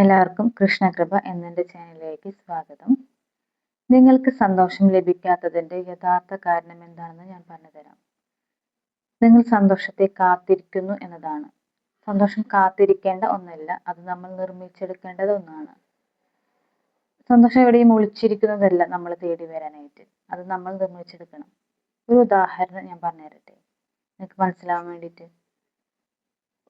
എല്ലാവർക്കും കൃഷ്ണകൃപ എന്നെൻ്റെ ചാനലിലേക്ക് സ്വാഗതം. നിങ്ങൾക്ക് സന്തോഷം ലഭിക്കാത്തതിൻ്റെ യഥാർത്ഥ കാരണം എന്താണെന്ന് ഞാൻ പറഞ്ഞുതരാം. നിങ്ങൾ സന്തോഷത്തെ കാത്തിരിക്കുന്നു എന്നതാണ്. സന്തോഷം കാത്തിരിക്കേണ്ട ഒന്നല്ല, അത് നമ്മൾ നിർമ്മിച്ചെടുക്കേണ്ടത് ഒന്നാണ്. സന്തോഷം എവിടെയും ഒളിച്ചിരിക്കുന്നതല്ല നമ്മൾ തേടി വരാനായിട്ട്, അത് നമ്മൾ നിർമ്മിച്ചെടുക്കണം. ഒരു ഉദാഹരണം ഞാൻ പറഞ്ഞു തരട്ടെ, നിങ്ങൾക്ക് മനസ്സിലാവാൻ വേണ്ടിയിട്ട്.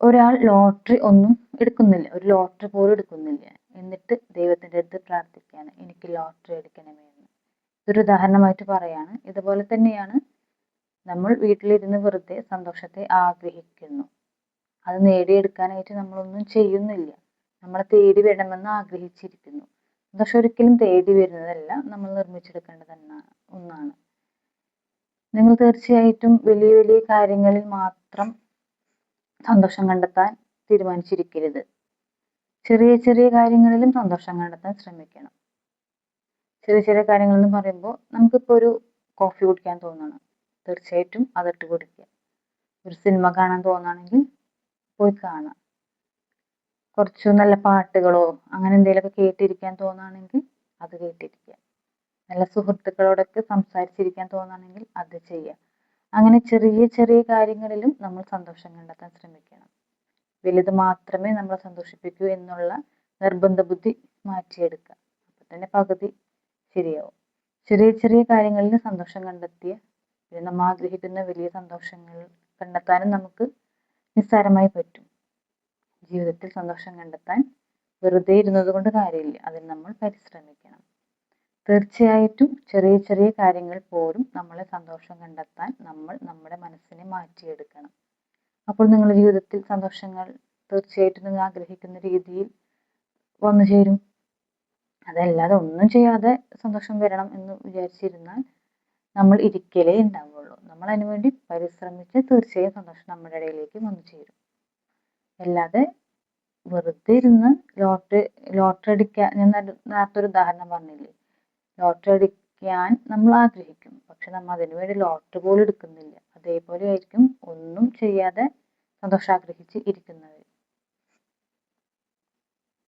ഒരാൾ ലോട്ടറി ഒന്നും എടുക്കുന്നില്ല, ഒരു ലോട്ടറി പോലും എടുക്കുന്നില്ല, എന്നിട്ട് ദൈവത്തിൻ്റെ അടുത്ത് പ്രാർത്ഥിക്കുകയാണ്, എനിക്ക് ലോട്ടറി എടുക്കണമേ എന്ന്. ഇതൊരു ഉദാഹരണമായിട്ട് പറയാണ്. ഇതുപോലെ തന്നെയാണ് നമ്മൾ വീട്ടിലിരുന്ന് വെറുതെ സന്തോഷത്തെ ആഗ്രഹിക്കുന്നു. അത് നേടിയെടുക്കാനായിട്ട് നമ്മളൊന്നും ചെയ്യുന്നില്ല, നമ്മളെ തേടി വരണമെന്ന് ആഗ്രഹിച്ചിരിക്കുന്നു. സന്തോഷം ഒരിക്കലും തേടി വരുന്നതല്ല, നമ്മൾ നിർമ്മിച്ചെടുക്കേണ്ടത് ഒന്നാണ്. നിങ്ങൾ തീർച്ചയായിട്ടും വലിയ വലിയ കാര്യങ്ങളിൽ മാത്രം സന്തോഷം കണ്ടെത്താൻ തീരുമാനിച്ചിരിക്കരുത്. ചെറിയ ചെറിയ കാര്യങ്ങളിലും സന്തോഷം കണ്ടെത്താൻ ശ്രമിക്കണം. ചെറിയ ചെറിയ കാര്യങ്ങൾ എന്ന് പറയുമ്പോൾ, നമുക്കിപ്പോൾ ഒരു കോഫി കുടിക്കാൻ തോന്നണം, തീർച്ചയായിട്ടും അതിട്ട് കുടിക്കുക. ഒരു സിനിമ കാണാൻ തോന്നുകയാണെങ്കിൽ പോയി കാണാം. കുറച്ച് നല്ല പാട്ടുകളോ അങ്ങനെ എന്തെങ്കിലുമൊക്കെ കേട്ടിരിക്കാൻ തോന്നുകയാണെങ്കിൽ അത് കേട്ടിരിക്കുക. നല്ല സുഹൃത്തുക്കളോടൊക്കെ സംസാരിച്ചിരിക്കാൻ തോന്നുകയാണെങ്കിൽ അത് ചെയ്യുക. അങ്ങനെ ചെറിയ ചെറിയ കാര്യങ്ങളിലും നമ്മൾ സന്തോഷം കണ്ടെത്താൻ ശ്രമിക്കണം. വലുത് മാത്രമേ നമ്മളെ സന്തോഷിപ്പിക്കൂ എന്നുള്ള നിർബന്ധ ബുദ്ധി മാറ്റിയെടുക്കുക. അപ്പം തന്നെ പകുതി ശരിയാവും. ചെറിയ ചെറിയ കാര്യങ്ങളിൽ സന്തോഷം കണ്ടെത്തിയ നമ്മൾ ആഗ്രഹിക്കുന്ന വലിയ സന്തോഷങ്ങൾ കണ്ടെത്താനും നമുക്ക് നിസ്സാരമായി പറ്റും. ജീവിതത്തിൽ സന്തോഷം കണ്ടെത്താൻ വെറുതെ ഇരുന്നത് കൊണ്ട് കാര്യമില്ല, അതിന് നമ്മൾ പരിശ്രമിക്കണം. തീർച്ചയായിട്ടും ചെറിയ ചെറിയ കാര്യങ്ങൾ പോലും നമ്മളെ സന്തോഷം കണ്ടെത്താൻ നമ്മൾ നമ്മുടെ മനസ്സിനെ മാറ്റിയെടുക്കണം. അപ്പോൾ നിങ്ങളുടെ ജീവിതത്തിൽ സന്തോഷങ്ങൾ തീർച്ചയായിട്ടും നിങ്ങൾ ആഗ്രഹിക്കുന്ന രീതിയിൽ വന്നു ചേരും. അതല്ലാതെ ഒന്നും ചെയ്യാതെ സന്തോഷം വരണം എന്ന് വിചാരിച്ചിരുന്നാൽ നമ്മൾ ഇരിക്കലേ ഉണ്ടാവുള്ളൂ. നമ്മൾ അതിനുവേണ്ടി പരിശ്രമിച്ച് തീർച്ചയായും സന്തോഷം നമ്മുടെ ഇടയിലേക്ക് വന്നു ചേരും. അല്ലാതെ വെറുതെ ഇരുന്ന് ലോട്ടറി അടിക്കാൻ, ഞാൻ നേരത്തെ ഒരു ഉദാഹരണം പറഞ്ഞില്ലേ, ലോട്ടറി അടിക്കാൻ നമ്മൾ ആഗ്രഹിക്കും, പക്ഷെ നമ്മൾ അതിനുവേണ്ടി ലോട്ടറി പോലും എടുക്കുന്നില്ല. അതേപോലെ ആയിരിക്കും ഒന്നും ചെയ്യാതെ സന്തോഷം ആഗ്രഹിച്ച് ഇരിക്കുന്നവർ.